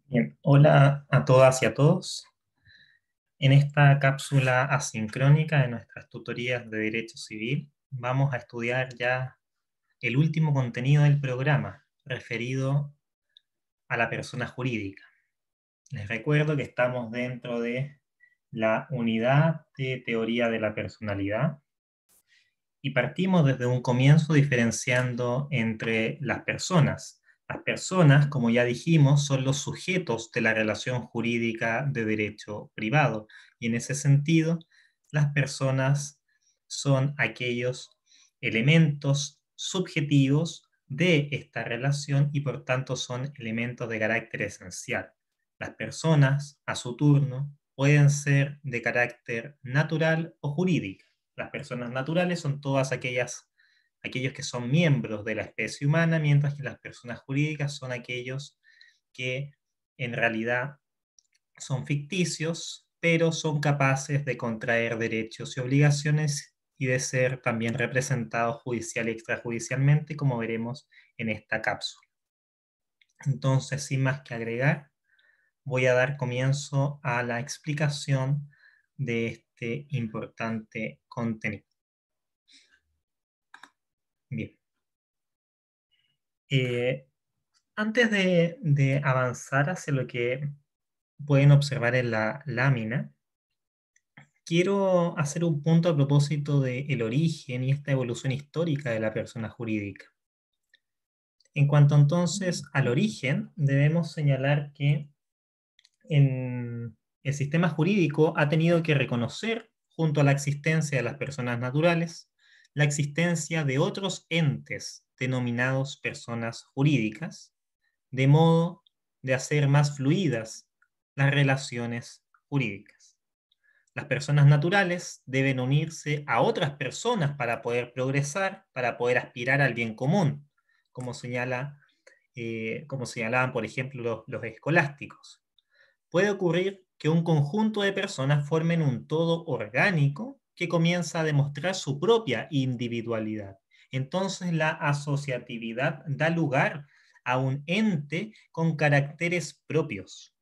Bien, hola a todas y a todos. En esta cápsula asincrónica de nuestras tutorías de Derecho Civil, vamos a estudiar ya el último contenido del programa referido a la persona jurídica. Les recuerdo que estamos dentro de la unidad de teoría de la personalidad y partimos desde un comienzo diferenciando entre las personas. Las personas, como ya dijimos, son los sujetos de la relación jurídica de derecho privado. Y en ese sentido, las personas son aquellos elementos subjetivos de esta relación y por tanto son elementos de carácter esencial. Las personas, a su turno, pueden ser de carácter natural o jurídico. Las personas naturales son todas aquellos que son miembros de la especie humana, mientras que las personas jurídicas son aquellos que en realidad son ficticios, pero son capaces de contraer derechos y obligaciones y de ser también representados judicial y extrajudicialmente, como veremos en esta cápsula. Entonces, sin más que agregar, voy a dar comienzo a la explicación de este importante contenido. Bien. Eh, Antes de avanzar hacia lo que pueden observar en la lámina, quiero hacer un punto a propósito del origen y esta evolución histórica de la persona jurídica. En cuanto entonces al origen, debemos señalar que el sistema jurídico ha tenido que reconocer, junto a la existencia de las personas naturales, la existencia de otros entes denominados personas jurídicas, de modo de hacer más fluidas las relaciones jurídicas. Las personas naturales deben unirse a otras personas para poder progresar, para poder aspirar al bien común, como como señalaban, por ejemplo, los escolásticos. Puede ocurrir que un conjunto de personas formen un todo orgánico que comienza a demostrar su propia individualidad. Entonces la asociatividad da lugar a un ente con caracteres propios,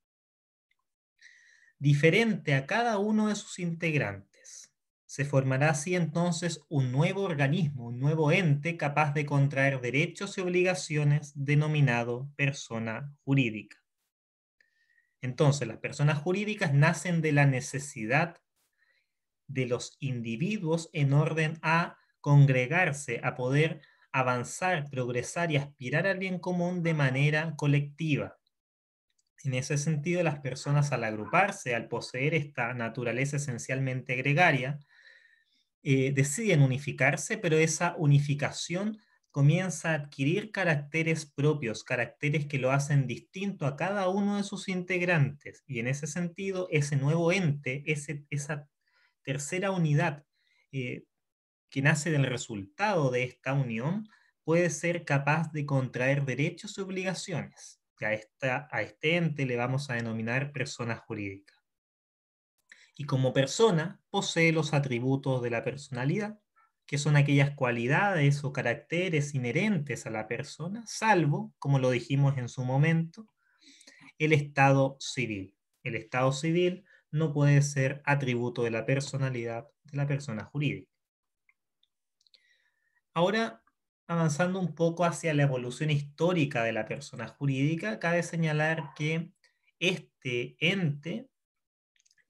diferente a cada uno de sus integrantes. Se formará así entonces un nuevo organismo, un nuevo ente capaz de contraer derechos y obligaciones denominado persona jurídica. Entonces, las personas jurídicas nacen de la necesidad de los individuos en orden a congregarse, a poder avanzar, progresar y aspirar al bien común de manera colectiva. En ese sentido, las personas al agruparse, al poseer esta naturaleza esencialmente gregaria, deciden unificarse, pero esa unificación comienza a adquirir caracteres propios, caracteres que lo hacen distinto a cada uno de sus integrantes. Y en ese sentido, ese nuevo ente, esa tercera unidad eh, que nace del resultado de esta unión, puede ser capaz de contraer derechos y obligaciones. A este ente le vamos a denominar persona jurídica. Y como persona posee los atributos de la personalidad, que son aquellas cualidades o caracteres inherentes a la persona, salvo, como lo dijimos en su momento, el estado civil. El estado civil no puede ser atributo de la personalidad de la persona jurídica. Ahora, avanzando un poco hacia la evolución histórica de la persona jurídica, cabe señalar que este ente,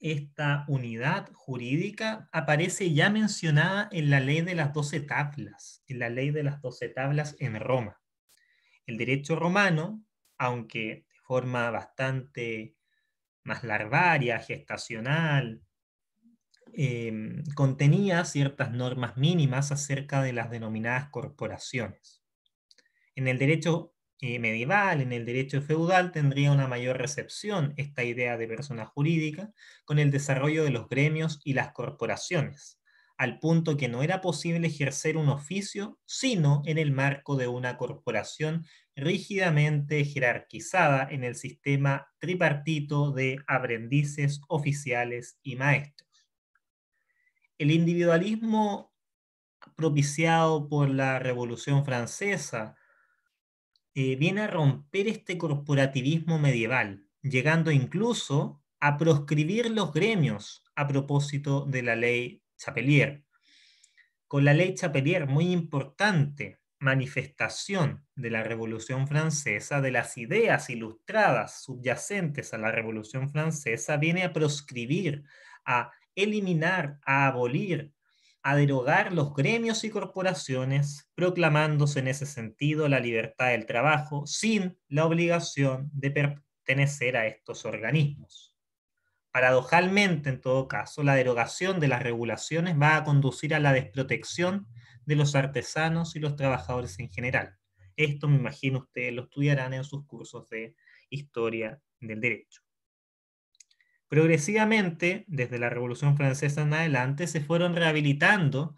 esta unidad jurídica aparece ya mencionada en la ley de las 12 tablas, en la ley de las 12 tablas en Roma. El derecho romano, aunque de forma bastante más larvaria, gestacional, contenía ciertas normas mínimas acerca de las denominadas corporaciones. En el derecho medieval, en el derecho feudal, tendría una mayor recepción esta idea de persona jurídica con el desarrollo de los gremios y las corporaciones, al punto que no era posible ejercer un oficio sino en el marco de una corporación rígidamente jerarquizada en el sistema tripartito de aprendices, oficiales y maestros. El individualismo propiciado por la Revolución Francesa viene a romper este corporativismo medieval llegando incluso a proscribir los gremios a propósito de la ley Chapelier. Con la ley Chapelier, muy importante manifestación de la Revolución Francesa, de las ideas ilustradas subyacentes a la Revolución Francesa, viene a proscribir, a eliminar, a abolir, a derogar los gremios y corporaciones, proclamándose en ese sentido la libertad del trabajo sin la obligación de pertenecer a estos organismos. Paradojalmente, en todo caso, la derogación de las regulaciones va a conducir a la desprotección de los artesanos y los trabajadores en general. Esto me imagino ustedes lo estudiarán en sus cursos de historia del derecho. Progresivamente, desde la Revolución Francesa en adelante, se fueron rehabilitando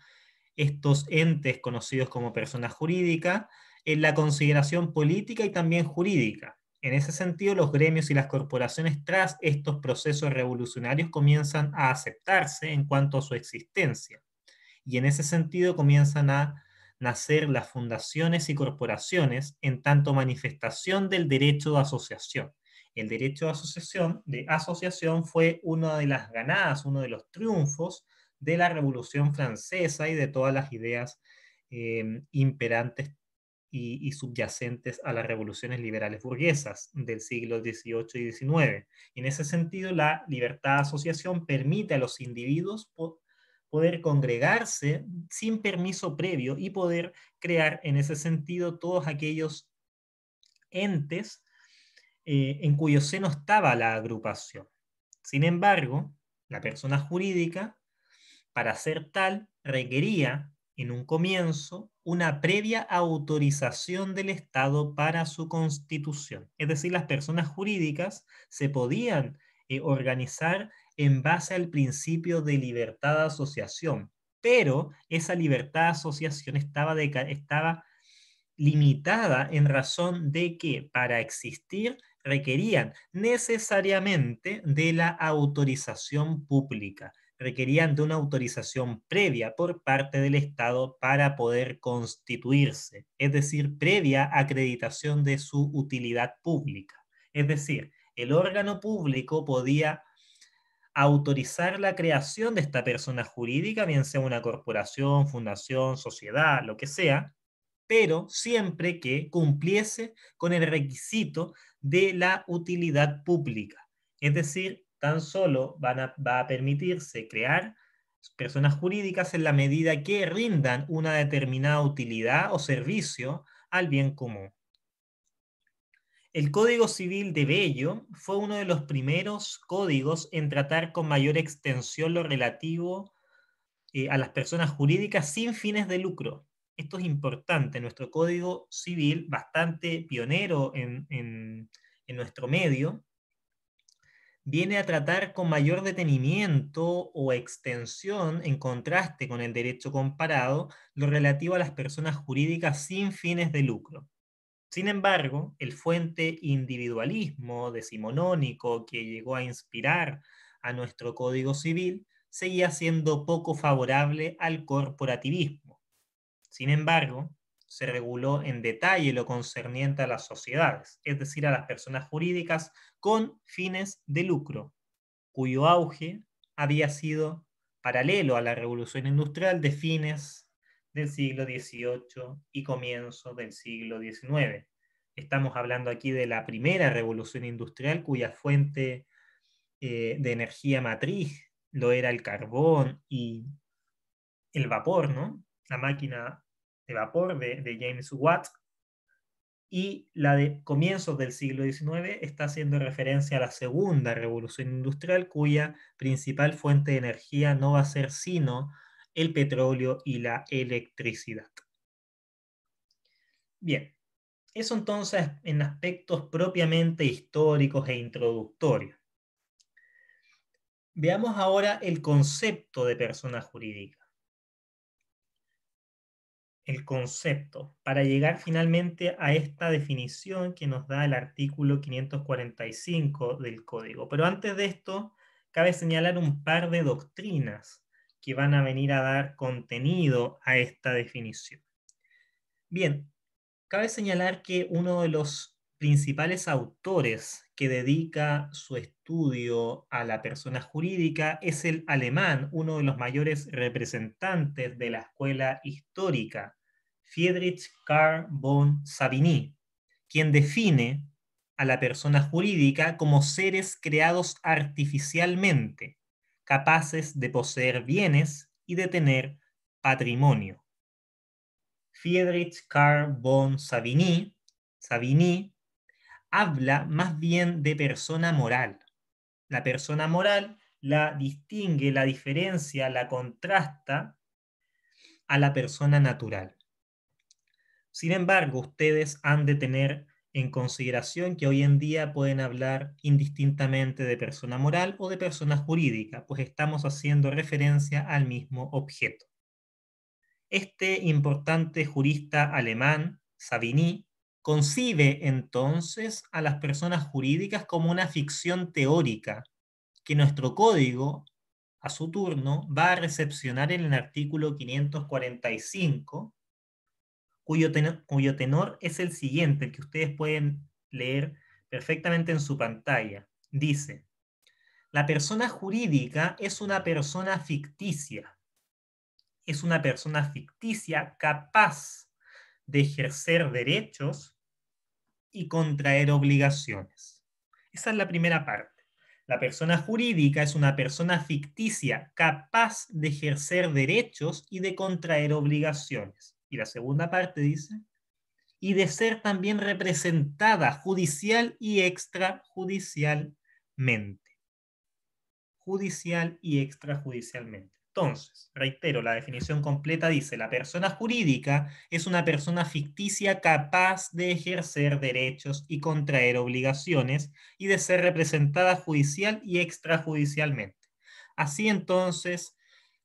estos entes conocidos como personas jurídicas en la consideración política y también jurídica. En ese sentido, los gremios y las corporaciones tras estos procesos revolucionarios comienzan a aceptarse en cuanto a su existencia. Y en ese sentido comienzan a nacer las fundaciones y corporaciones en tanto manifestación del derecho de asociación. El derecho de asociación fue una de las ganadas, uno de los triunfos de la Revolución Francesa y de todas las ideas imperantes y subyacentes a las revoluciones liberales burguesas del siglo XVIII y XIX. En ese sentido, la libertad de asociación permite a los individuos poder congregarse sin permiso previo y poder crear en ese sentido todos aquellos entes en cuyo seno estaba la agrupación. Sin embargo, la persona jurídica, para ser tal, requería en un comienzo una previa autorización del Estado para su constitución. Es decir, las personas jurídicas se podían organizar en base al principio de libertad de asociación, pero esa libertad de asociación estaba limitada en razón de que para existir requerían necesariamente de la autorización pública, requerían de una autorización previa por parte del Estado para poder constituirse, es decir, previa acreditación de su utilidad pública. Es decir, el órgano público podía autorizar la creación de esta persona jurídica, bien sea una corporación, fundación, sociedad, lo que sea, pero siempre que cumpliese con el requisito de la utilidad pública. Es decir, tan solo va a permitirse crear personas jurídicas en la medida que rindan una determinada utilidad o servicio al bien común. El Código Civil de Bello fue uno de los primeros códigos en tratar con mayor extensión lo relativo a las personas jurídicas sin fines de lucro. Esto es importante. Nuestro Código Civil, bastante pionero en nuestro medio, viene a tratar con mayor detenimiento o extensión, en contraste con el derecho comparado, lo relativo a las personas jurídicas sin fines de lucro. Sin embargo, el fuente individualismo decimonónico que llegó a inspirar a nuestro Código Civil seguía siendo poco favorable al corporativismo. Sin embargo, se reguló en detalle lo concerniente a las sociedades, es decir, a las personas jurídicas con fines de lucro, cuyo auge había sido paralelo a la revolución industrial de fines del siglo XVIII y comienzo del siglo XIX. Estamos hablando aquí de la primera revolución industrial cuya fuente de energía matriz lo era el carbón y el vapor, ¿no? La máquina de vapor de James Watt, y la de comienzos del siglo XIX está haciendo referencia a la segunda revolución industrial, cuya principal fuente de energía no va a ser sino el petróleo y la electricidad. Bien, eso entonces en aspectos propiamente históricos e introductorios. Veamos ahora el concepto de persona jurídica. El concepto, para llegar finalmente a esta definición que nos da el artículo 545 del Código. Pero antes de esto, cabe señalar un par de doctrinas que van a venir a dar contenido a esta definición. Bien, cabe señalar que uno de los principales autores que dedica su estudio a la persona jurídica es el alemán, uno de los mayores representantes de la escuela histórica, Friedrich Karl von Savigny, quien define a la persona jurídica como seres creados artificialmente, capaces de poseer bienes y de tener patrimonio. Friedrich Karl von Savigny habla más bien de persona moral. La persona moral la distingue, la diferencia, la contrasta a la persona natural. Sin embargo, ustedes han de tener en consideración que hoy en día pueden hablar indistintamente de persona moral o de persona jurídica, pues estamos haciendo referencia al mismo objeto. Este importante jurista alemán, Savigny, concibe entonces a las personas jurídicas como una ficción teórica que nuestro código, a su turno, va a recepcionar en el artículo 545, cuyo tenor es el siguiente, el que ustedes pueden leer perfectamente en su pantalla. Dice: la persona jurídica es una persona ficticia capaz de ejercer derechos y contraer obligaciones. Esa es la primera parte. La persona jurídica es una persona ficticia capaz de ejercer derechos y de contraer obligaciones. Y la segunda parte dice, y de ser también representada judicial y extrajudicialmente. Judicial y extrajudicialmente. Entonces, reitero, la definición completa dice: la persona jurídica es una persona ficticia capaz de ejercer derechos y contraer obligaciones y de ser representada judicial y extrajudicialmente. Así entonces,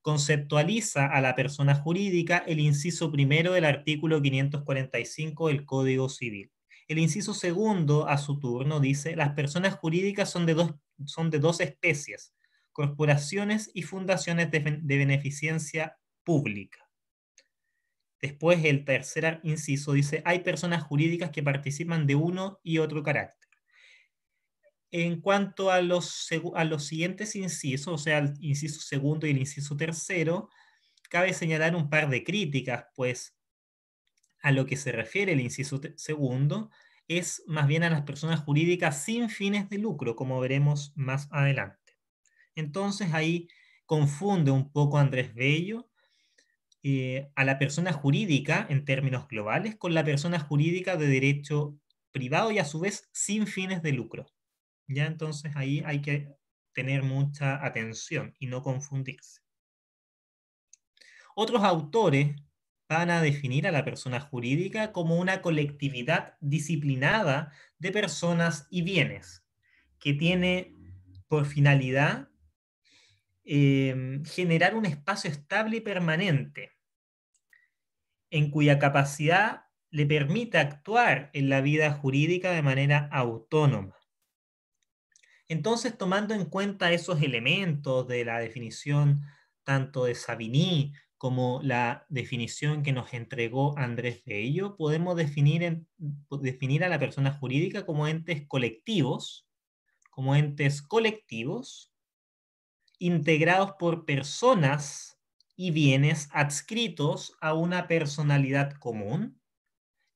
conceptualiza a la persona jurídica el inciso primero del artículo 545 del Código Civil. El inciso segundo, a su turno, dice: las personas jurídicas son de dos especies: corporaciones y fundaciones de beneficencia pública. Después, el tercer inciso dice: hay personas jurídicas que participan de uno y otro carácter. En cuanto a los siguientes incisos, o sea, el inciso segundo y el inciso tercero, cabe señalar un par de críticas, pues a lo que se refiere el inciso segundo es más bien a las personas jurídicas sin fines de lucro, como veremos más adelante. Entonces ahí confunde un poco Andrés Bello a la persona jurídica en términos globales con la persona jurídica de derecho privado y a su vez sin fines de lucro. Ya entonces ahí hay que tener mucha atención y no confundirse. Otros autores van a definir a la persona jurídica como una colectividad disciplinada de personas y bienes que tiene por finalidad generar un espacio estable y permanente, en cuya capacidad le permite actuar en la vida jurídica de manera autónoma. Entonces, tomando en cuenta esos elementos de la definición tanto de Savigny como la definición que nos entregó Andrés Bello, podemos definir a la persona jurídica como entes colectivos integrados por personas y bienes adscritos a una personalidad común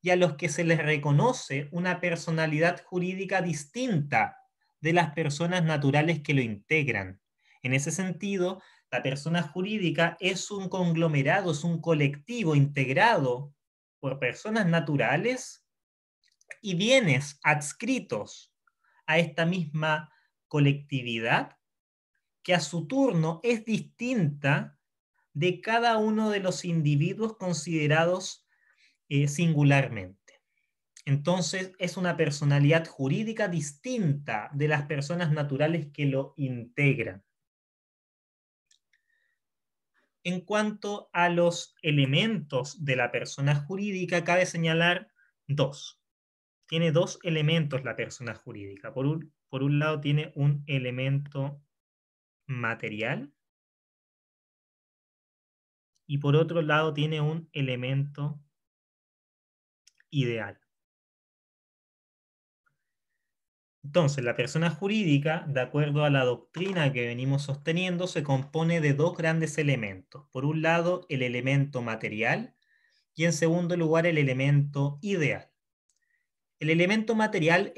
y a los que se les reconoce una personalidad jurídica distinta de las personas naturales que lo integran. En ese sentido, la persona jurídica es un conglomerado, es un colectivo integrado por personas naturales y bienes adscritos a esta misma colectividad que a su turno es distinta de cada uno de los individuos considerados singularmente. Entonces, es una personalidad jurídica distinta de las personas naturales que lo integran. En cuanto a los elementos de la persona jurídica, cabe señalar dos. Tiene dos elementos la persona jurídica. Por un lado, tiene un elemento material y por otro lado, tiene un elemento ideal. Entonces, la persona jurídica, de acuerdo a la doctrina que venimos sosteniendo, se compone de dos grandes elementos. Por un lado, el elemento material y en segundo lugar, el elemento ideal. El elemento material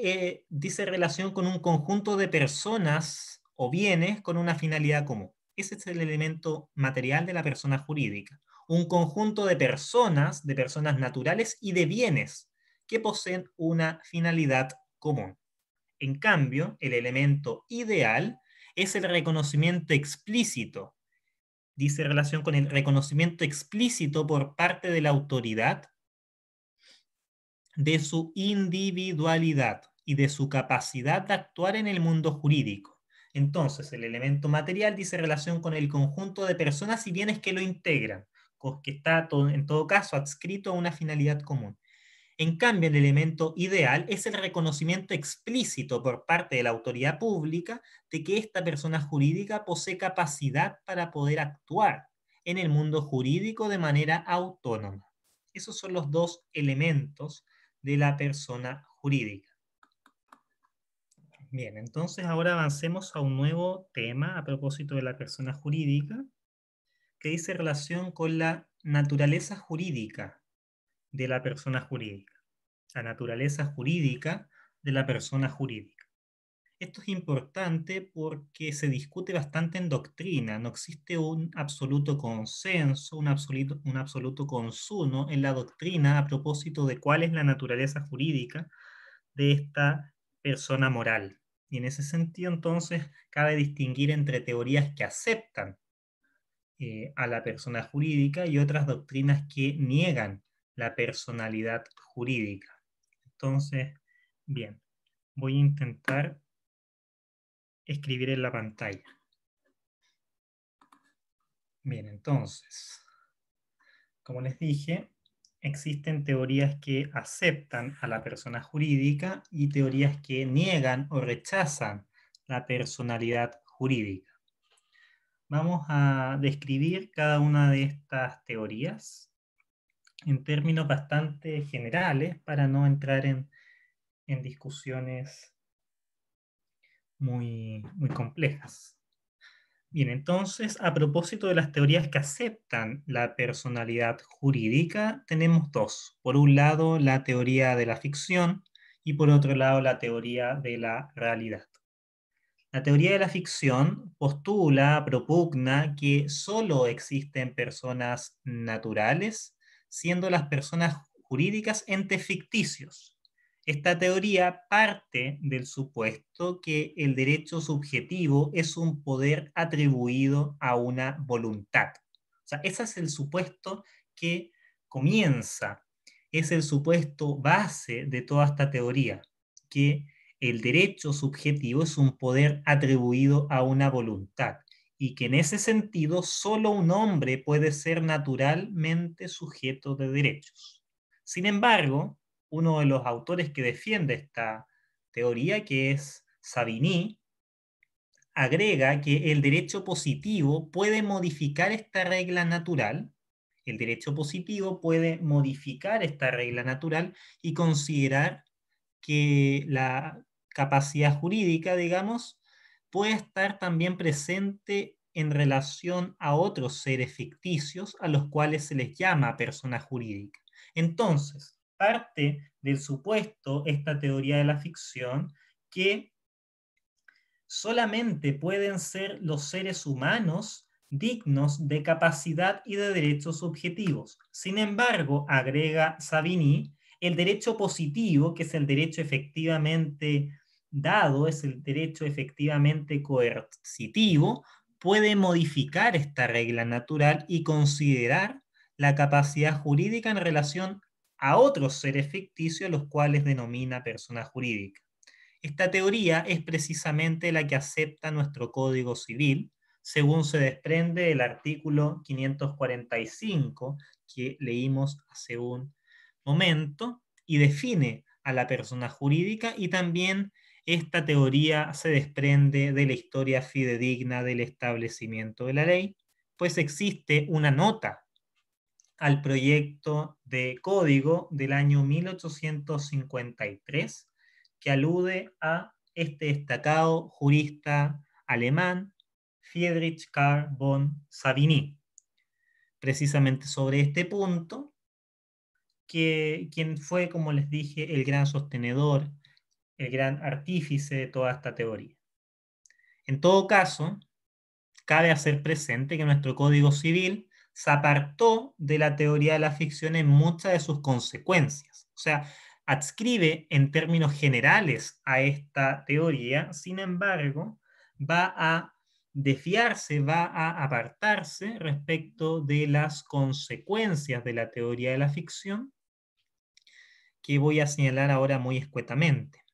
dice relación con un conjunto de personas o bienes con una finalidad común. Ese es el elemento material de la persona jurídica. Un conjunto de personas naturales y de bienes que poseen una finalidad común. En cambio, el elemento ideal es el reconocimiento explícito. Dice relación con el reconocimiento explícito por parte de la autoridad de su individualidad y de su capacidad de actuar en el mundo jurídico. Entonces, el elemento material dice relación con el conjunto de personas y bienes que lo integran, que está en todo caso adscrito a una finalidad común. En cambio, el elemento ideal es el reconocimiento explícito por parte de la autoridad pública de que esta persona jurídica posee capacidad para poder actuar en el mundo jurídico de manera autónoma. Esos son los dos elementos de la persona jurídica. Bien, entonces ahora avancemos a un nuevo tema a propósito de la persona jurídica que dice relación con la naturaleza jurídica de la persona jurídica. La naturaleza jurídica de la persona jurídica. Esto es importante porque se discute bastante en doctrina, no existe un absoluto consenso, un absoluto consuno en la doctrina a propósito de cuál es la naturaleza jurídica de esta persona moral. Y en ese sentido, entonces, cabe distinguir entre teorías que aceptan a la persona jurídica y otras doctrinas que niegan la personalidad jurídica. Entonces, bien, voy a intentar escribir en la pantalla. Bien, entonces, como les dije, existen teorías que aceptan a la persona jurídica y teorías que niegan o rechazan la personalidad jurídica. Vamos a describir cada una de estas teorías en términos bastante generales para no entrar en discusiones muy complejas. Bien, entonces, a propósito de las teorías que aceptan la personalidad jurídica, tenemos dos. Por un lado, la teoría de la ficción y por otro lado, la teoría de la realidad. La teoría de la ficción postula, propugna que solo existen personas naturales, siendo las personas jurídicas entes ficticios. Esta teoría parte del supuesto que el derecho subjetivo es un poder atribuido a una voluntad. O sea, ese es el supuesto que comienza, es el supuesto base de toda esta teoría, que el derecho subjetivo es un poder atribuido a una voluntad y que en ese sentido solo un hombre puede ser naturalmente sujeto de derechos. Sin embargo, uno de los autores que defiende esta teoría, que es Savigny, agrega que el derecho positivo puede modificar esta regla natural. El derecho positivo puede modificar esta regla natural y considerar que la capacidad jurídica, digamos, puede estar también presente en relación a otros seres ficticios a los cuales se les llama persona jurídica. Entonces, parte del supuesto esta teoría de la ficción que solamente pueden ser los seres humanos dignos de capacidad y de derechos subjetivos. Sin embargo, agrega Savigny, el derecho positivo, que es el derecho efectivamente dado, es el derecho efectivamente coercitivo, puede modificar esta regla natural y considerar la capacidad jurídica en relación a otros seres ficticios, los cuales denomina persona jurídica. Esta teoría es precisamente la que acepta nuestro Código Civil, según se desprende del artículo 545 que leímos hace un momento, y define a la persona jurídica, y también esta teoría se desprende de la historia fidedigna del establecimiento de la ley, pues existe una nota al proyecto de código del año 1853 que alude a este destacado jurista alemán, Friedrich Karl von Savigny. Precisamente sobre este punto, quien fue, como les dije, el gran sostenedor, el gran artífice de toda esta teoría. En todo caso, cabe hacer presente que nuestro Código Civil se apartó de la teoría de la ficción en muchas de sus consecuencias. O sea, adscribe en términos generales a esta teoría, sin embargo, va a desviarse, va a apartarse respecto de las consecuencias de la teoría de la ficción, que voy a señalar ahora muy escuetamente.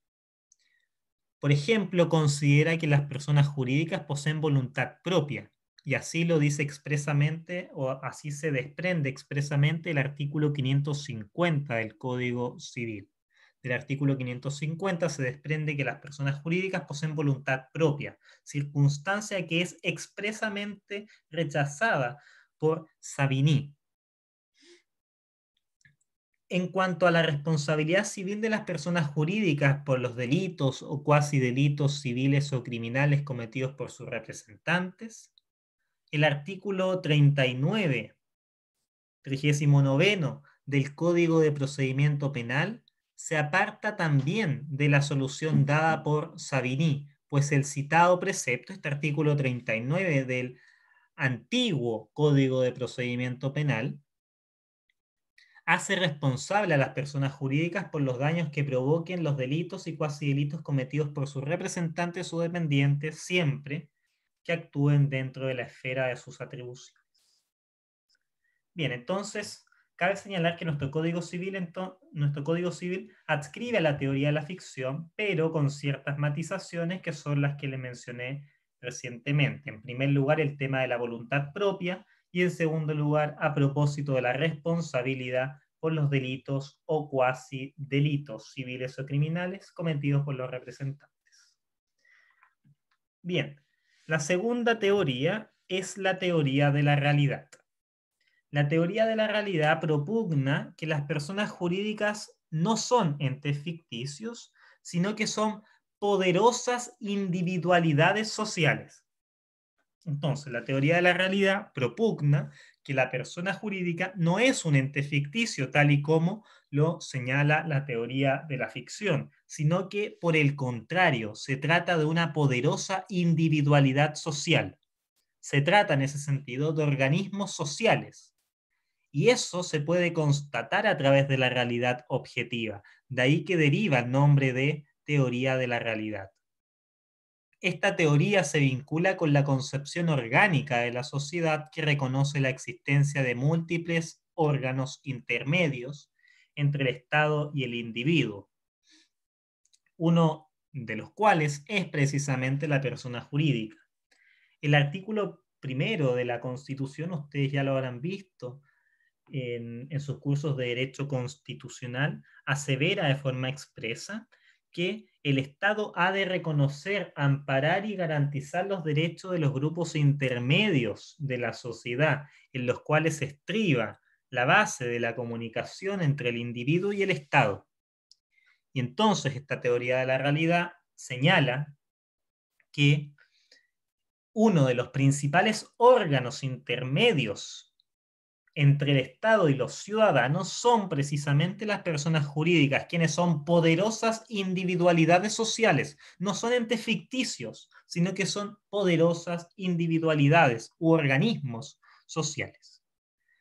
Por ejemplo, considera que las personas jurídicas poseen voluntad propia, y así lo dice expresamente, o así se desprende expresamente el artículo 550 del Código Civil. Del artículo 550 se desprende que las personas jurídicas poseen voluntad propia, circunstancia que es expresamente rechazada por Savigny. En cuanto a la responsabilidad civil de las personas jurídicas por los delitos o cuasi delitos civiles o criminales cometidos por sus representantes, el artículo 39, 39 del Código de Procedimiento Penal se aparta también de la solución dada por Savigny, pues el citado precepto, este artículo 39 del antiguo Código de Procedimiento Penal, hace responsable a las personas jurídicas por los daños que provoquen los delitos y cuasi delitos cometidos por sus representantes o dependientes siempre que actúen dentro de la esfera de sus atribuciones. Bien, entonces, cabe señalar que nuestro Código Civil adscribe a la teoría de la ficción, pero con ciertas matizaciones que son las que le mencioné recientemente. En primer lugar, el tema de la voluntad propia, y en segundo lugar, a propósito de la responsabilidad por los delitos o cuasi delitos civiles o criminales cometidos por los representantes. Bien, la segunda teoría es la teoría de la realidad. La teoría de la realidad propugna que las personas jurídicas no son entes ficticios, sino que son poderosas individualidades sociales. Entonces, la teoría de la realidad propugna que la persona jurídica no es un ente ficticio, tal y como lo señala la teoría de la ficción, sino que, por el contrario, se trata de una poderosa individualidad social. Se trata, en ese sentido, de organismos sociales. Y eso se puede constatar a través de la realidad objetiva. De ahí que deriva el nombre de teoría de la realidad. Esta teoría se vincula con la concepción orgánica de la sociedad que reconoce la existencia de múltiples órganos intermedios entre el Estado y el individuo, uno de los cuales es precisamente la persona jurídica. El artículo primero de la Constitución, ustedes ya lo habrán visto en sus cursos de Derecho Constitucional, asevera de forma expresa que el Estado ha de reconocer, amparar y garantizar los derechos de los grupos intermedios de la sociedad, en los cuales se estriba la base de la comunicación entre el individuo y el Estado. Y entonces esta teoría de la realidad señala que uno de los principales órganos intermedios entre el Estado y los ciudadanos son precisamente las personas jurídicas, quienes son poderosas individualidades sociales. No son entes ficticios, sino que son poderosas individualidades u organismos sociales.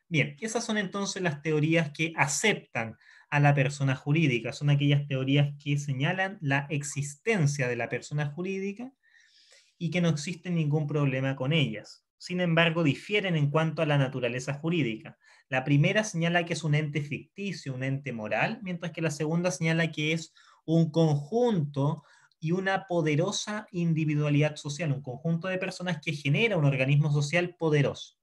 Bien, esas son entonces las teorías que aceptan a la persona jurídica. Son aquellas teorías que señalan la existencia de la persona jurídica y que no existe ningún problema con ellas. Sin embargo, difieren en cuanto a la naturaleza jurídica. La primera señala que es un ente ficticio, un ente moral, mientras que la segunda señala que es un conjunto y una poderosa individualidad social, un conjunto de personas que genera un organismo social poderoso.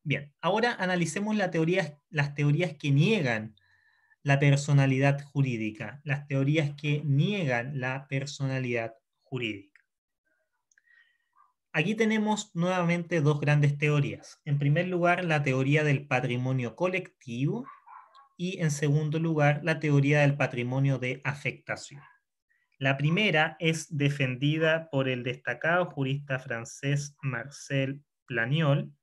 Bien, ahora analicemos las teorías que niegan la personalidad jurídica, las teorías que niegan la personalidad jurídica. Aquí tenemos nuevamente dos grandes teorías. En primer lugar, la teoría del patrimonio colectivo y en segundo lugar, la teoría del patrimonio de afectación. La primera es defendida por el destacado jurista francés Marcel Planiol,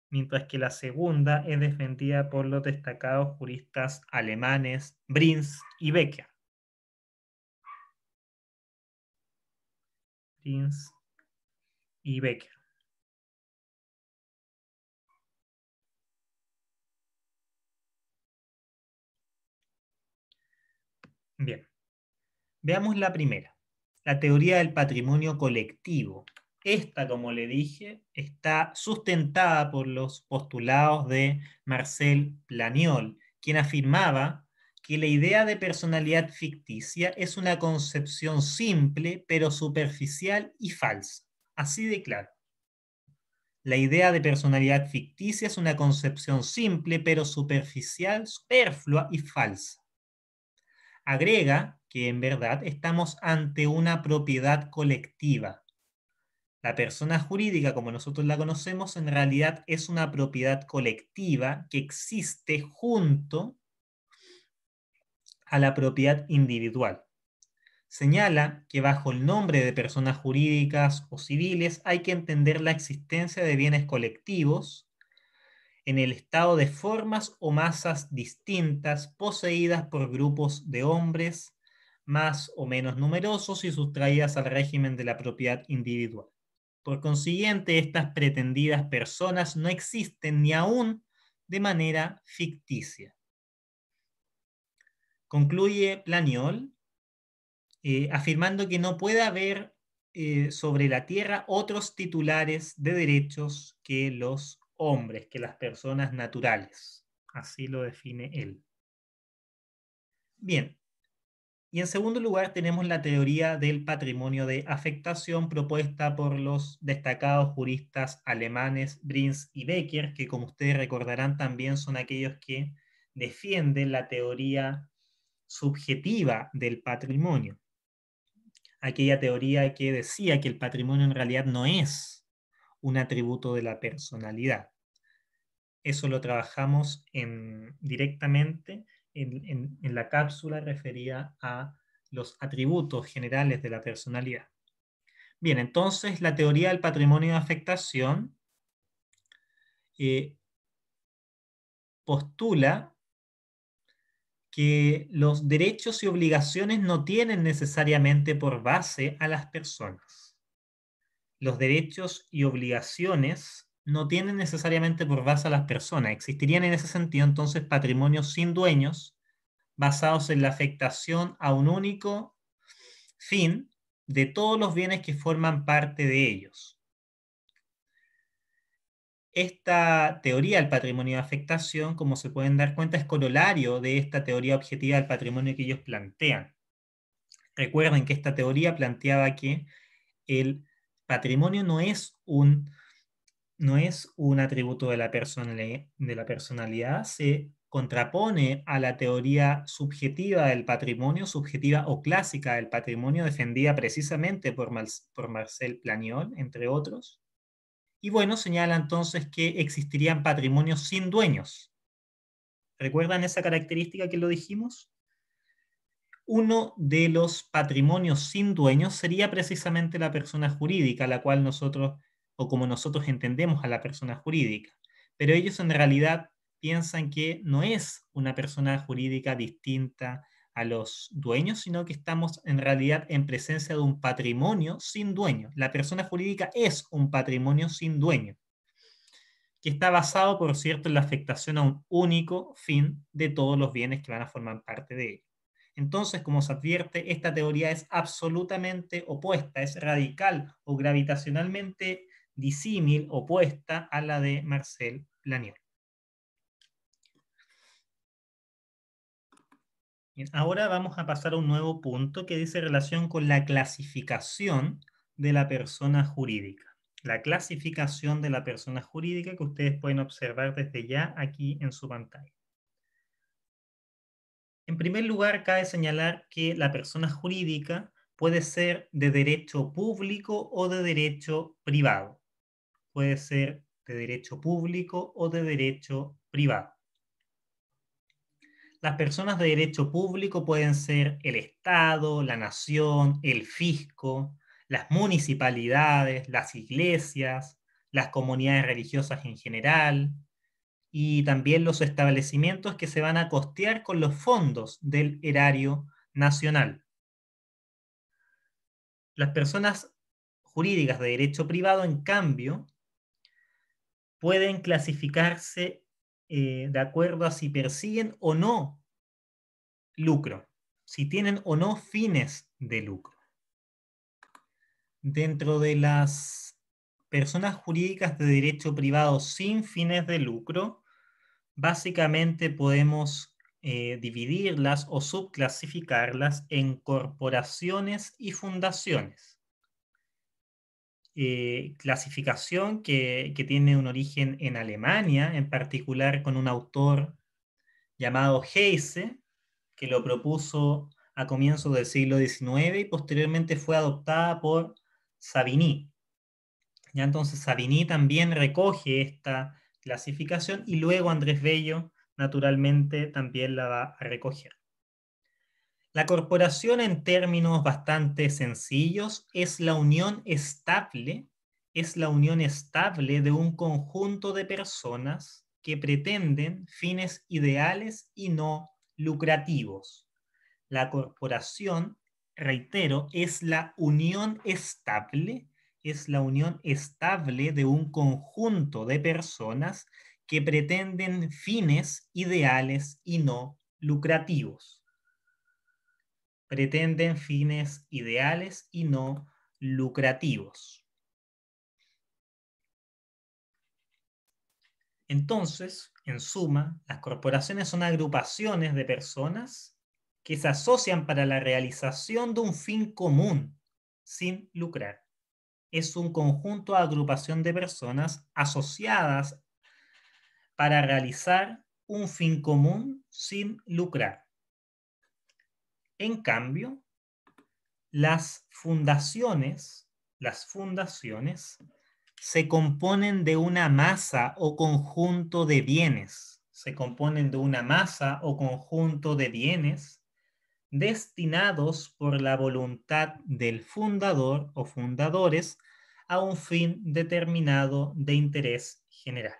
mientras que la segunda es defendida por los destacados juristas alemanes Brins y Becker. Brins y Becker. Bien, veamos la primera, la teoría del patrimonio colectivo. Esta, como le dije, está sustentada por los postulados de Marcel Planiol, quien afirmaba que la idea de personalidad ficticia es una concepción simple, pero superficial y falsa. Así de claro. La idea de personalidad ficticia es una concepción simple, pero superficial, superflua y falsa. Agrega que en verdad estamos ante una propiedad colectiva. La persona jurídica, como nosotros la conocemos, en realidad es una propiedad colectiva que existe junto a la propiedad individual. Señala que bajo el nombre de personas jurídicas o civiles hay que entender la existencia de bienes colectivos en el estado de formas o masas distintas poseídas por grupos de hombres más o menos numerosos y sustraídas al régimen de la propiedad individual. Por consiguiente, estas pretendidas personas no existen ni aún de manera ficticia. Concluye Planiol afirmando que no puede haber sobre la tierra otros titulares de derechos que los hombres, que las personas naturales. Así lo define él. Bien, y en segundo lugar tenemos la teoría del patrimonio de afectación propuesta por los destacados juristas alemanes Brins y Becker, que como ustedes recordarán también son aquellos que defienden la teoría subjetiva del patrimonio. Aquella teoría que decía que el patrimonio en realidad no es un atributo de la personalidad. Eso lo trabajamos directamente en la cápsula referida a los atributos generales de la personalidad. Bien, entonces la teoría del patrimonio de afectación postula que los derechos y obligaciones no tienen necesariamente por base a las personas. Los derechos y obligaciones no tienen necesariamente por base a las personas. Existirían en ese sentido entonces patrimonios sin dueños basados en la afectación a un único fin de todos los bienes que forman parte de ellos. Esta teoría del patrimonio de afectación, como se pueden dar cuenta, es corolario de esta teoría objetiva del patrimonio que ellos plantean. Recuerden que esta teoría planteaba que el patrimonio no es un atributo de la personalidad, se contrapone a la teoría subjetiva del patrimonio, subjetiva o clásica del patrimonio, defendida precisamente por Marcel Planiol, entre otros. Y bueno, señala entonces que existirían patrimonios sin dueños. ¿Recuerdan esa característica que lo dijimos? Uno de los patrimonios sin dueños sería precisamente la persona jurídica, la cual nosotros, o como nosotros entendemos a la persona jurídica. Pero ellos en realidad piensan que no es una persona jurídica distinta a los dueños, sino que estamos en realidad en presencia de un patrimonio sin dueño. La persona jurídica es un patrimonio sin dueño, que está basado, por cierto, en la afectación a un único fin de todos los bienes que van a formar parte de él. Entonces, como se advierte, esta teoría es absolutamente opuesta, es radical o gravitacionalmente disímil, opuesta a la de Marcel Planiol. Bien, ahora vamos a pasar a un nuevo punto que dice relación con la clasificación de la persona jurídica. La clasificación de la persona jurídica que ustedes pueden observar desde ya aquí en su pantalla. En primer lugar, cabe señalar que la persona jurídica puede ser de derecho público o de derecho privado. Puede ser de derecho público o de derecho privado. Las personas de derecho público pueden ser el Estado, la nación, el fisco, las municipalidades, las iglesias, las comunidades religiosas en general y también los establecimientos que se van a costear con los fondos del erario nacional. Las personas jurídicas de derecho privado, en cambio, pueden clasificarse de acuerdo a si persiguen o no lucro, si tienen o no fines de lucro. Dentro de las personas jurídicas de derecho privado sin fines de lucro, básicamente podemos dividirlas o subclasificarlas en corporaciones y fundaciones. Clasificación que tiene un origen en Alemania, en particular con un autor llamado Heyse, que lo propuso a comienzos del siglo XIX y posteriormente fue adoptada por Savigny. Ya entonces Savigny también recoge esta clasificación y luego Andrés Bello naturalmente también la va a recoger. La corporación, en términos bastante sencillos, es la unión estable de un conjunto de personas que pretenden fines ideales y no lucrativos. La corporación, reitero, es la unión estable de un conjunto de personas que pretenden fines ideales y no lucrativos. Pretenden fines ideales y no lucrativos. Entonces, en suma, las corporaciones son agrupaciones de personas que se asocian para la realización de un fin común sin lucrar. Es un conjunto de agrupación de personas asociadas para realizar un fin común sin lucrar. En cambio, las fundaciones se componen de una masa o conjunto de bienes. Se componen de una masa o conjunto de bienes destinados por la voluntad del fundador o fundadores a un fin determinado de interés general.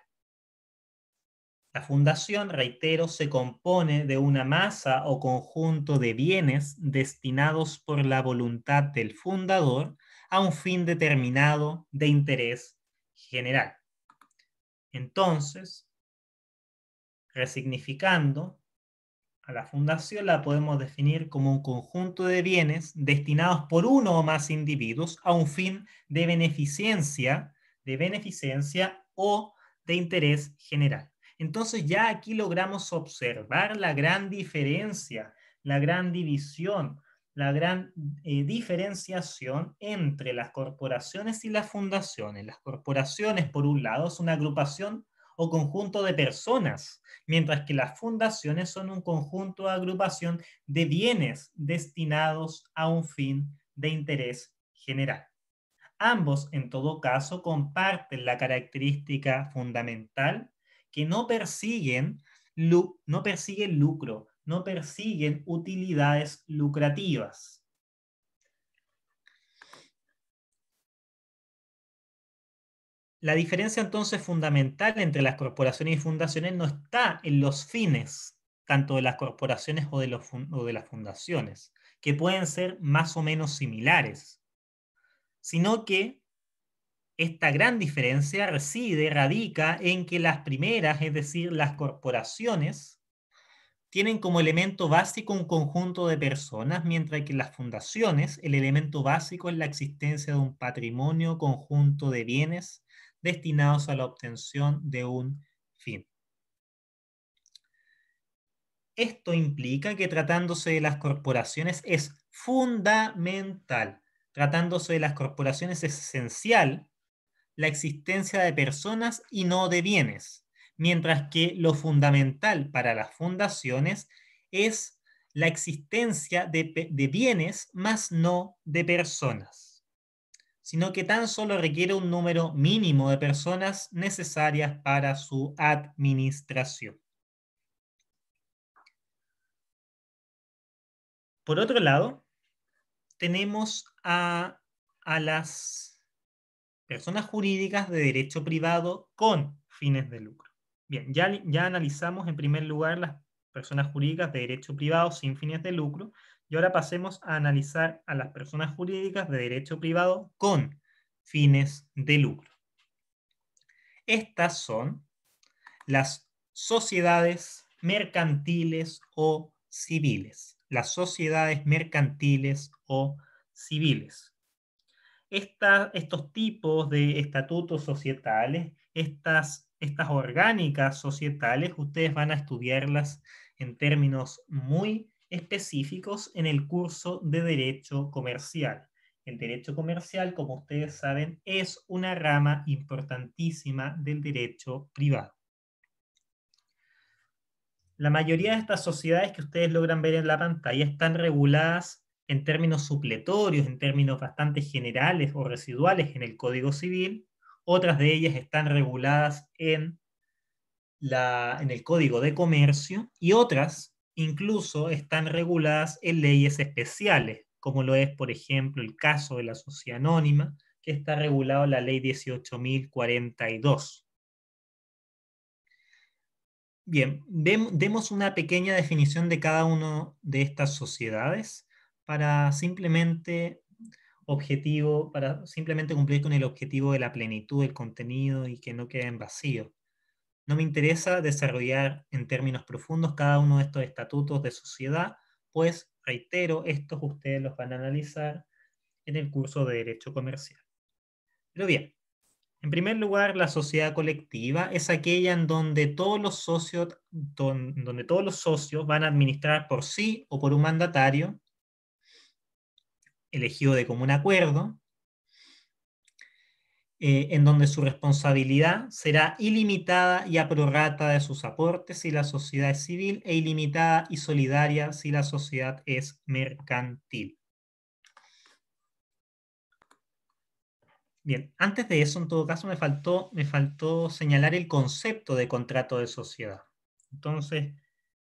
La fundación, reitero, se compone de una masa o conjunto de bienes destinados por la voluntad del fundador a un fin determinado de interés general. Entonces, resignificando, a la fundación la podemos definir como un conjunto de bienes destinados por uno o más individuos a un fin de beneficencia o de interés general. Entonces ya aquí logramos observar la gran diferencia, la gran división, la gran diferenciación entre las corporaciones y las fundaciones. Las corporaciones, por un lado, es una agrupación o conjunto de personas, mientras que las fundaciones son un conjunto de agrupación de bienes destinados a un fin de interés general. Ambos, en todo caso, comparten la característica fundamental que no persiguen lucro, no persiguen utilidades lucrativas. La diferencia entonces fundamental entre las corporaciones y fundaciones no está en los fines, tanto de las corporaciones o de las fundaciones, que pueden ser más o menos similares, sino que esta gran diferencia radica en que las primeras, es decir, las corporaciones, tienen como elemento básico un conjunto de personas, mientras que las fundaciones, el elemento básico es la existencia de un patrimonio conjunto de bienes destinados a la obtención de un fin. Esto implica que tratándose de las corporaciones es fundamental, tratándose de las corporaciones es esencial la existencia de personas y no de bienes, mientras que lo fundamental para las fundaciones es la existencia de bienes, más no de personas, sino que tan solo requiere un número mínimo de personas necesarias para su administración. Por otro lado, tenemos a las personas jurídicas de derecho privado con fines de lucro. Bien, ya analizamos en primer lugar las personas jurídicas de derecho privado sin fines de lucro, y ahora pasemos a analizar a las personas jurídicas de derecho privado con fines de lucro. Estas son las sociedades mercantiles o civiles. Las sociedades mercantiles o civiles. Estos tipos de estatutos societales, estas orgánicas societales, ustedes van a estudiarlas en términos muy específicos en el curso de Derecho Comercial. El derecho comercial, como ustedes saben, es una rama importantísima del derecho privado. La mayoría de estas sociedades que ustedes logran ver en la pantalla están reguladas en términos supletorios, en términos bastante generales o residuales en el Código Civil. Otras de ellas están reguladas en el Código de Comercio y otras incluso están reguladas en leyes especiales, como lo es, por ejemplo, el caso de la sociedad anónima, que está regulado en la Ley 18.042. Bien, demos una pequeña definición de cada una de estas sociedades para para simplemente cumplir con el objetivo de la plenitud del contenido y que no quede en vacío. No me interesa desarrollar en términos profundos cada uno de estos estatutos de sociedad, pues, reitero, estos ustedes los van a analizar en el curso de Derecho Comercial. Pero bien, en primer lugar, la sociedad colectiva es aquella en donde todos los socios van a administrar por sí o por un mandatario elegido de común acuerdo, en donde su responsabilidad será ilimitada y a prorrata de sus aportes si la sociedad es civil e ilimitada y solidaria si la sociedad es mercantil. Bien, antes de eso, en todo caso, me faltó señalar el concepto de contrato de sociedad. Entonces,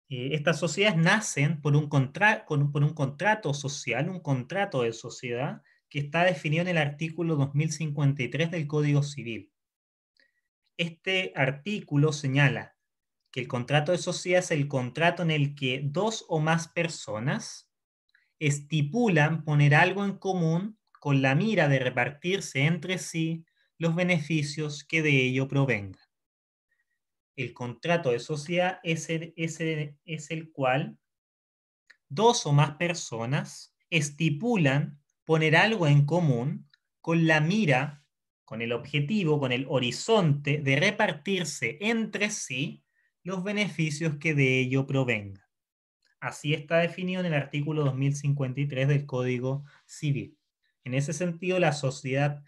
estas sociedades nacen por un contrato social, un contrato de sociedad que está definido en el artículo 2053 del Código Civil. Este artículo señala que el contrato de sociedad es el contrato en el que dos o más personas estipulan poner algo en común con la mira de repartirse entre sí los beneficios que de ello provengan. El contrato de sociedad es el cual dos o más personas estipulan poner algo en común con la mira, con el objetivo, con el horizonte de repartirse entre sí los beneficios que de ello provengan. Así está definido en el artículo 2053 del Código Civil. En ese sentido, la sociedad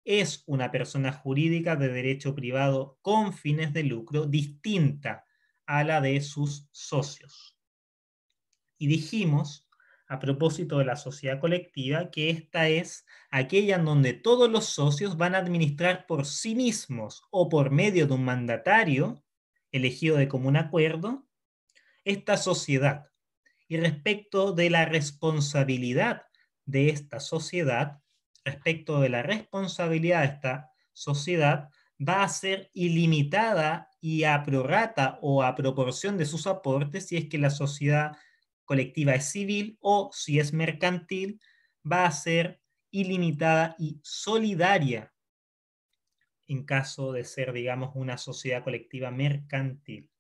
es una persona jurídica de derecho privado con fines de lucro distinta a la de sus socios. Y dijimos, a propósito de la sociedad colectiva, que esta es aquella en donde todos los socios van a administrar por sí mismos o por medio de un mandatario elegido de común acuerdo esta sociedad. Y respecto de la responsabilidad de esta sociedad, va a ser ilimitada y a prorrata o a proporción de sus aportes si es que la sociedad colectiva es civil, o si es mercantil, va a ser ilimitada y solidaria en caso de ser, digamos, una sociedad colectiva mercantil.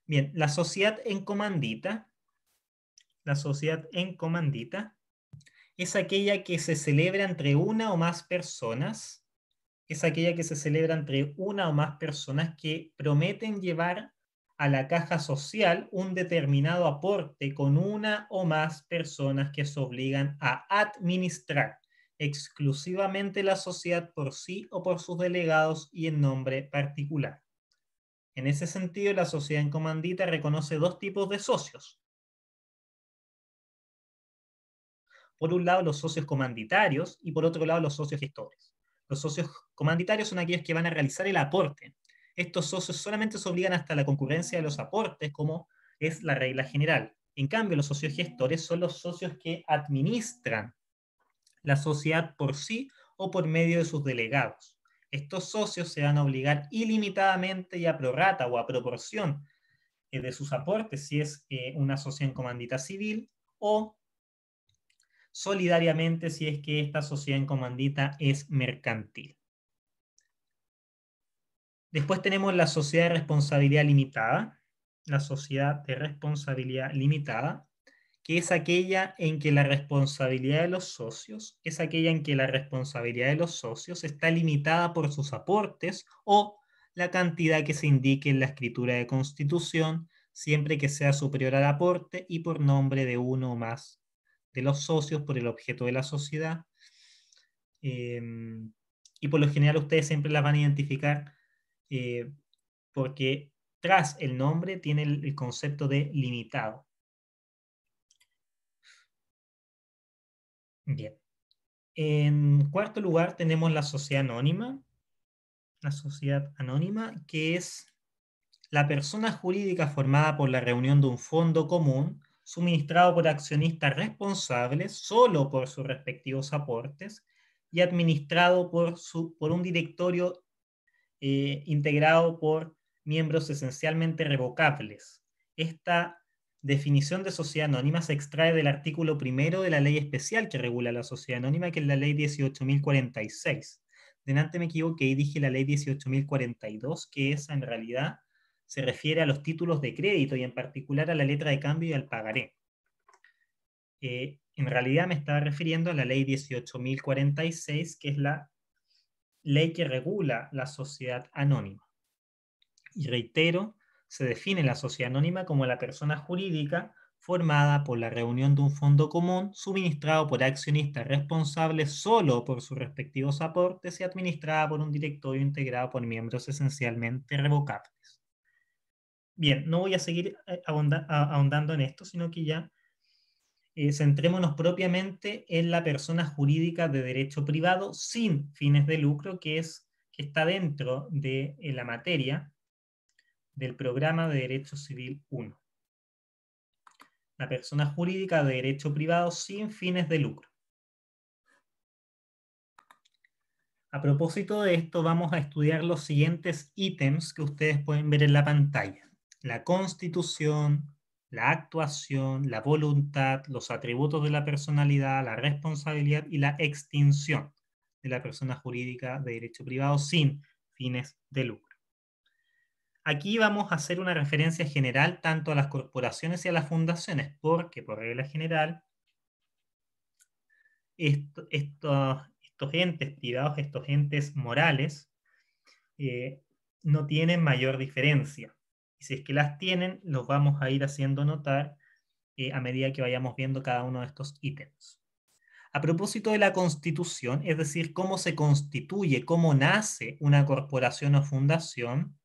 Bien, la sociedad en comandita es aquella que se celebra entre una o más personas, que prometen llevar a la caja social un determinado aporte con una o más personas que se obligan a administrar exclusivamente la sociedad por sí o por sus delegados y en nombre particular. En ese sentido, la sociedad en comandita reconoce dos tipos de socios. Por un lado, los socios comanditarios y por otro lado, los socios gestores. Los socios comanditarios son aquellos que van a realizar el aporte. Estos socios solamente se obligan hasta la concurrencia de los aportes, como es la regla general. En cambio, los socios gestores son los socios que administran la sociedad por sí o por medio de sus delegados. Estos socios se van a obligar ilimitadamente y a prorrata o a proporción de sus aportes, si es una sociedad en comandita civil, o solidariamente si es que esta sociedad en comandita es mercantil. Después tenemos la sociedad de responsabilidad limitada, la sociedad de responsabilidad limitada, que es aquella en que la responsabilidad de los socios, es aquella en que la responsabilidad de los socios está limitada por sus aportes o la cantidad que se indique en la escritura de constitución, siempre que sea superior al aporte y por nombre de uno o más de los socios por el objeto de la sociedad. Y por lo general ustedes siempre las van a identificar porque tras el nombre tiene el concepto de limitado. Bien. En cuarto lugar tenemos la sociedad anónima. La sociedad anónima, que es la persona jurídica formada por la reunión de un fondo común, suministrado por accionistas responsables solo por sus respectivos aportes y administrado por un directorio integrado por miembros esencialmente revocables. Esta definición de sociedad anónima se extrae del artículo primero de la ley especial que regula la sociedad anónima, que es la ley 18.046. Delante me equivoqué y dije la ley 18.042, que esa en realidad se refiere a los títulos de crédito y en particular a la letra de cambio y al pagaré. En realidad me estaba refiriendo a la ley 18.046, que es la ley que regula la sociedad anónima. Y reitero, se define la sociedad anónima como la persona jurídica formada por la reunión de un fondo común suministrado por accionistas responsables solo por sus respectivos aportes y administrada por un directorio integrado por miembros esencialmente revocables. Bien, no voy a seguir ahondando en esto, sino que ya centrémonos propiamente en la persona jurídica de derecho privado sin fines de lucro, que está dentro de la materia del programa de Derecho Civil 1. La persona jurídica de derecho privado sin fines de lucro. A propósito de esto, vamos a estudiar los siguientes ítems que ustedes pueden ver en la pantalla. La constitución, la actuación, la voluntad, los atributos de la personalidad, la responsabilidad y la extinción de la persona jurídica de derecho privado sin fines de lucro. Aquí vamos a hacer una referencia general tanto a las corporaciones y a las fundaciones, porque por regla general, estos entes privados, estos entes morales, no tienen mayor diferencia. Y si es que las tienen, los vamos a ir haciendo notar a medida que vayamos viendo cada uno de estos ítems. A propósito de la constitución, es decir, cómo se constituye, cómo nace una corporación o fundación,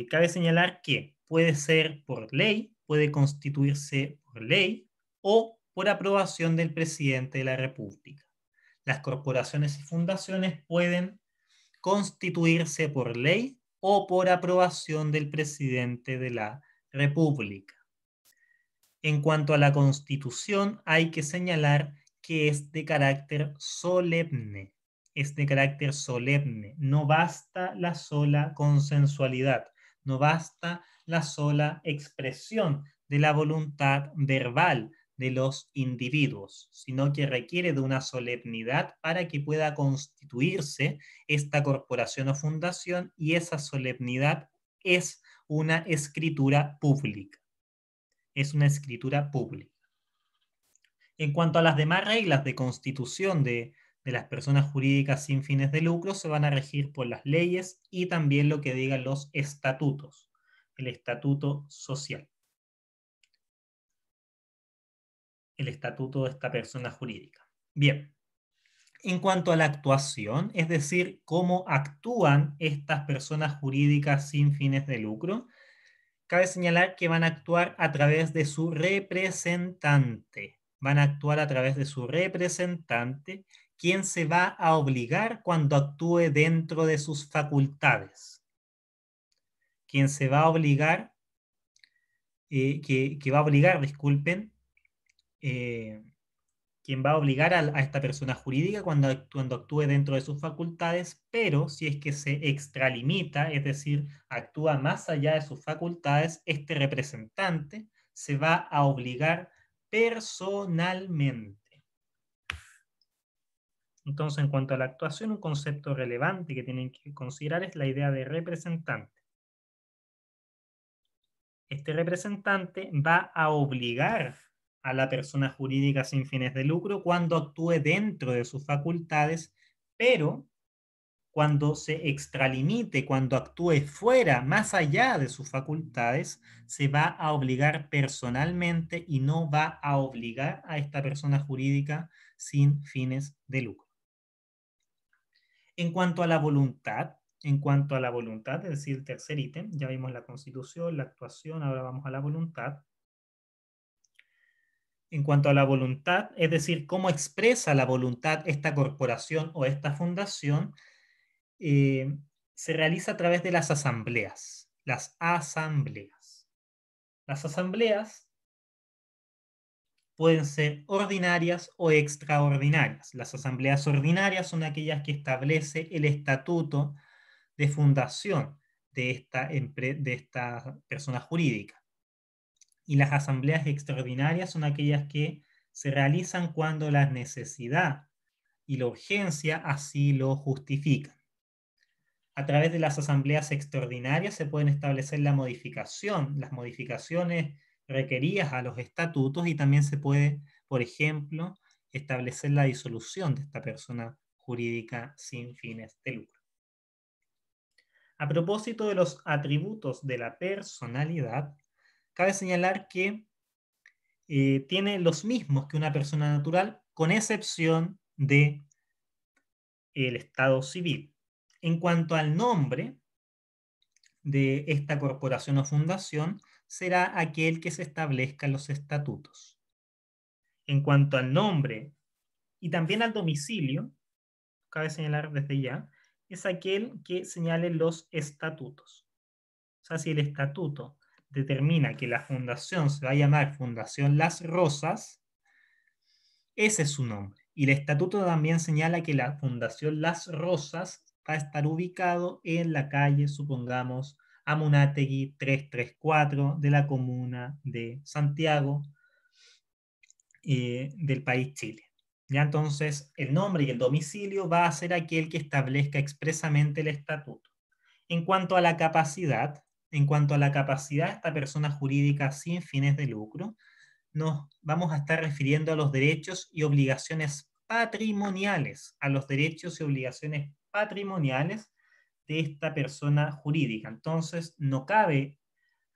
cabe señalar que puede ser por ley, puede constituirse por ley o por aprobación del presidente de la República. Las corporaciones y fundaciones pueden constituirse por ley o por aprobación del presidente de la República. En cuanto a la Constitución, hay que señalar que es de carácter solemne. Es de carácter solemne. No basta la sola consensualidad, no basta la sola expresión de la voluntad verbal de los individuos, sino que requiere de una solemnidad para que pueda constituirse esta corporación o fundación, y esa solemnidad es una escritura pública. Es una escritura pública. En cuanto a las demás reglas de constitución de las personas jurídicas sin fines de lucro, se van a regir por las leyes y también lo que digan los estatutos, el estatuto social, el estatuto de esta persona jurídica. Bien, en cuanto a la actuación, es decir, cómo actúan estas personas jurídicas sin fines de lucro, cabe señalar que van a actuar a través de su representante. Van a actuar a través de su representante, quien se va a obligar cuando actúe dentro de sus facultades. Quien se va a obligar que va a obligar, disculpen, quien va a obligar a esta persona jurídica cuando actúe dentro de sus facultades, pero si es que se extralimita, es decir, actúa más allá de sus facultades, este representante se va a obligar personalmente. Entonces, en cuanto a la actuación, un concepto relevante que tienen que considerar es la idea de representante. Este representante va a obligar a la persona jurídica sin fines de lucro cuando actúe dentro de sus facultades, pero cuando se extralimite, cuando actúe fuera, más allá de sus facultades, se va a obligar personalmente y no va a obligar a esta persona jurídica sin fines de lucro. En cuanto a la voluntad, es decir, el tercer ítem, ya vimos la constitución, la actuación, ahora vamos a la voluntad. En cuanto a la voluntad, es decir, cómo expresa la voluntad esta corporación o esta fundación, se realiza a través de las asambleas. Las asambleas. Las asambleas pueden ser ordinarias o extraordinarias. Las asambleas ordinarias son aquellas que establece el estatuto de fundación de esta persona jurídica. Y las asambleas extraordinarias son aquellas que se realizan cuando la necesidad y la urgencia así lo justifican. A través de las asambleas extraordinarias se pueden establecer las modificaciones requeridas a los estatutos, y también se puede, por ejemplo, establecer la disolución de esta persona jurídica sin fines de lucro. A propósito de los atributos de la personalidad, cabe señalar que tiene los mismos que una persona natural, con excepción de el estado civil. En cuanto al nombre de esta corporación o fundación, será aquel que se establezca en los estatutos. En cuanto al nombre y también al domicilio, cabe señalar desde ya, es aquel que señale los estatutos. O sea, si el estatuto determina que la fundación se va a llamar Fundación Las Rosas, ese es su nombre. Y el estatuto también señala que la Fundación Las Rosas va a estar ubicado en la calle, supongamos, Amunátegui 334 de la comuna de Santiago, del país Chile. Ya entonces, el nombre y el domicilio va a ser aquel que establezca expresamente el estatuto. En cuanto a la capacidad, esta persona jurídica sin fines de lucro, nos vamos a estar refiriendo a los derechos y obligaciones patrimoniales, de esta persona jurídica. Entonces, no cabe,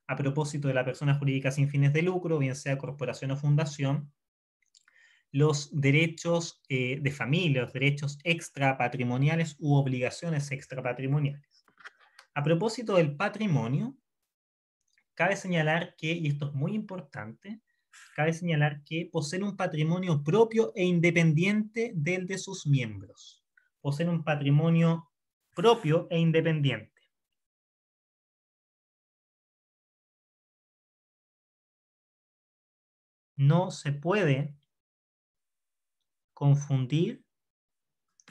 a propósito de la persona jurídica sin fines de lucro, bien sea corporación o fundación, los derechos de familia, los derechos extrapatrimoniales u obligaciones extrapatrimoniales. A propósito del patrimonio, cabe señalar que, y esto es muy importante, cabe señalar que poseen un patrimonio propio e independiente del de sus miembros. Poseen un patrimonio propio e independiente. No se puede confundir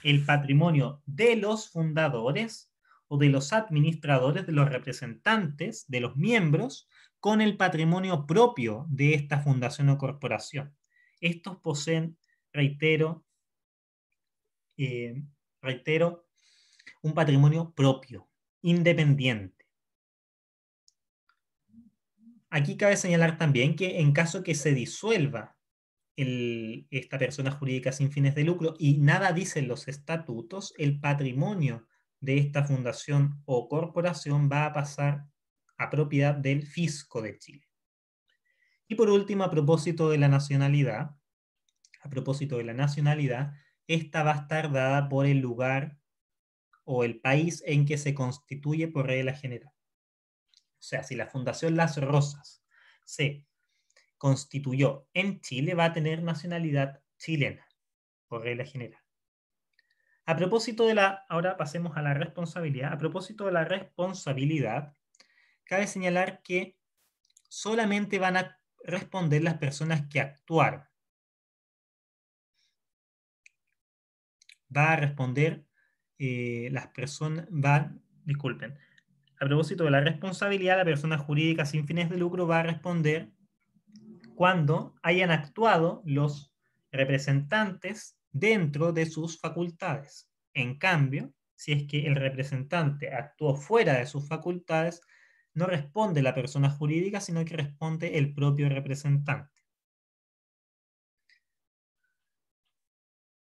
el patrimonio de los fundadores o de los administradores, de los representantes, de los miembros, con el patrimonio propio de esta fundación o corporación. Estos poseen, reitero, un patrimonio propio, independiente. Aquí cabe señalar también que en caso que se disuelva esta persona jurídica sin fines de lucro y nada dicen los estatutos, el patrimonio de esta fundación o corporación va a pasar a propiedad del fisco de Chile. Y por último, a propósito de la nacionalidad, esta va a estar dada por el lugar o el país en que se constituye por regla general. O sea, si la Fundación Las Rosas se constituyó en Chile, va a tener nacionalidad chilena, por regla general. A propósito de ahora pasemos a la responsabilidad. A propósito de la responsabilidad, cabe señalar que solamente van a responder las personas que actuaron. Va a responder las personas, disculpen, a propósito de la responsabilidad, la persona jurídica sin fines de lucro va a responder cuando hayan actuado los representantes dentro de sus facultades. En cambio, si es que el representante actuó fuera de sus facultades, no responde la persona jurídica, sino que responde el propio representante.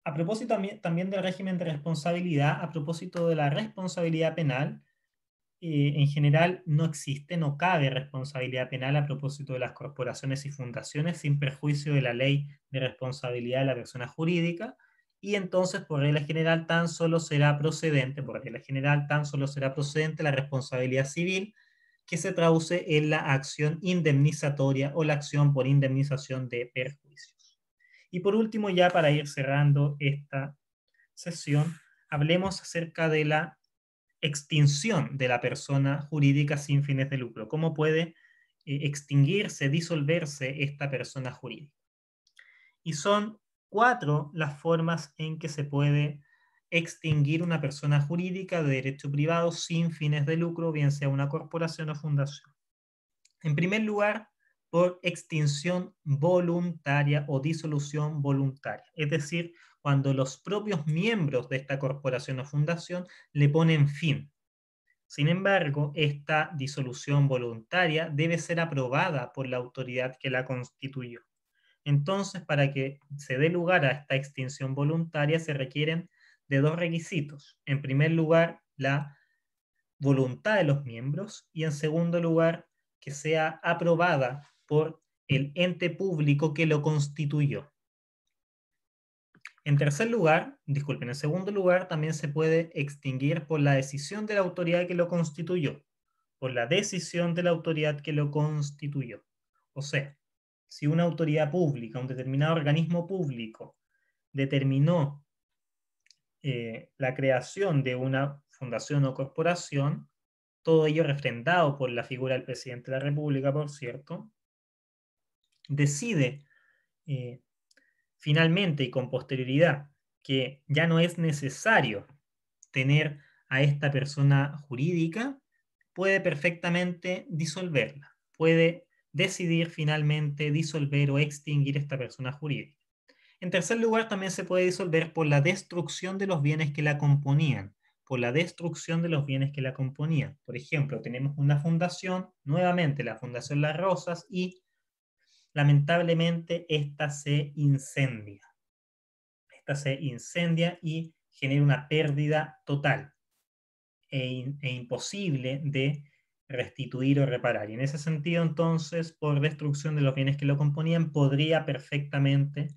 A propósito también del régimen de responsabilidad, a propósito de la responsabilidad penal, en general no existe, no cabe responsabilidad penal a propósito de las corporaciones y fundaciones sin perjuicio de la ley de responsabilidad de la persona jurídica, y entonces por regla general tan solo será procedente, por regla general tan solo será procedente la responsabilidad civil, que se traduce en la acción indemnizatoria o la acción por indemnización de perjuicios. Y por último, ya para ir cerrando esta sesión, hablemos acerca de la extinción de la persona jurídica sin fines de lucro. ¿Cómo puede extinguirse, disolverse esta persona jurídica? Y son 4 las formas en que se puede extinguir una persona jurídica de derecho privado sin fines de lucro, bien sea una corporación o fundación. En primer lugar, por extinción voluntaria o disolución voluntaria, es decir, cuando los propios miembros de esta corporación o fundación le ponen fin. Sin embargo, esta disolución voluntaria debe ser aprobada por la autoridad que la constituyó. Entonces, para que se dé lugar a esta extinción voluntaria, se requieren de 2 requisitos. En primer lugar, la voluntad de los miembros y en segundo lugar, que sea aprobada por el ente público que lo constituyó. En tercer lugar, disculpen, en segundo lugar, también se puede extinguir por la decisión de la autoridad que lo constituyó, por la decisión de la autoridad que lo constituyó. O sea, si una autoridad pública, un determinado organismo público, determinó la creación de una fundación o corporación, todo ello refrendado por la figura del presidente de la República, por cierto, decide finalmente y con posterioridad que ya no es necesario tener a esta persona jurídica, puede perfectamente disolverla, puede decidir finalmente disolver o extinguir esta persona jurídica. En tercer lugar, también se puede disolver por la destrucción de los bienes que la componían, por la destrucción de los bienes que la componían. Por ejemplo, tenemos una fundación, nuevamente la Fundación Las Rosas, y lamentablemente esta se incendia. Esta se incendia y genera una pérdida total e imposible de restituir o reparar. Y en ese sentido, entonces, por destrucción de los bienes que lo componían, podría perfectamente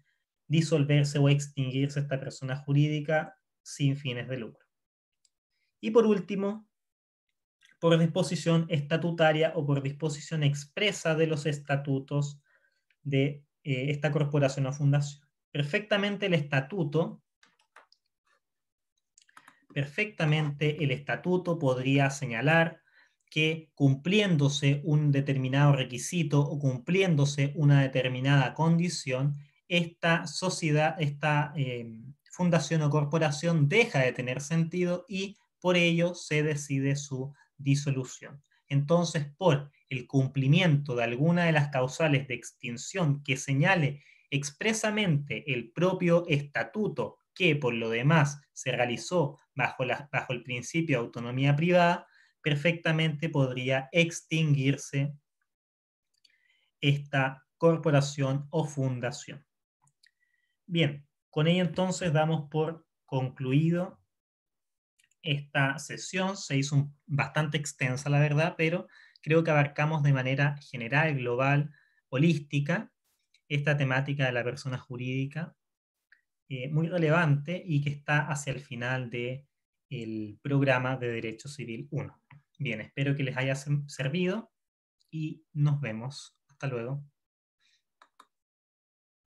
disolverse o extinguirse esta persona jurídica sin fines de lucro. Y por último, por disposición estatutaria o por disposición expresa de los estatutos de esta corporación o fundación. Perfectamente el estatuto podría señalar que cumpliéndose un determinado requisito o cumpliéndose una determinada condición, esta sociedad, esta fundación o corporación deja de tener sentido y por ello se decide su disolución. Entonces, por el cumplimiento de alguna de las causales de extinción que señale expresamente el propio estatuto, que por lo demás se realizó bajo el principio de autonomía privada, perfectamente podría extinguirse esta corporación o fundación. Bien, con ello entonces damos por concluido esta sesión. Se hizo bastante extensa, la verdad, pero creo que abarcamos de manera general, global, holística, esta temática de la persona jurídica, muy relevante y que está hacia el final del programa de Derecho Civil 1. Bien, espero que les haya servido y nos vemos. Hasta luego.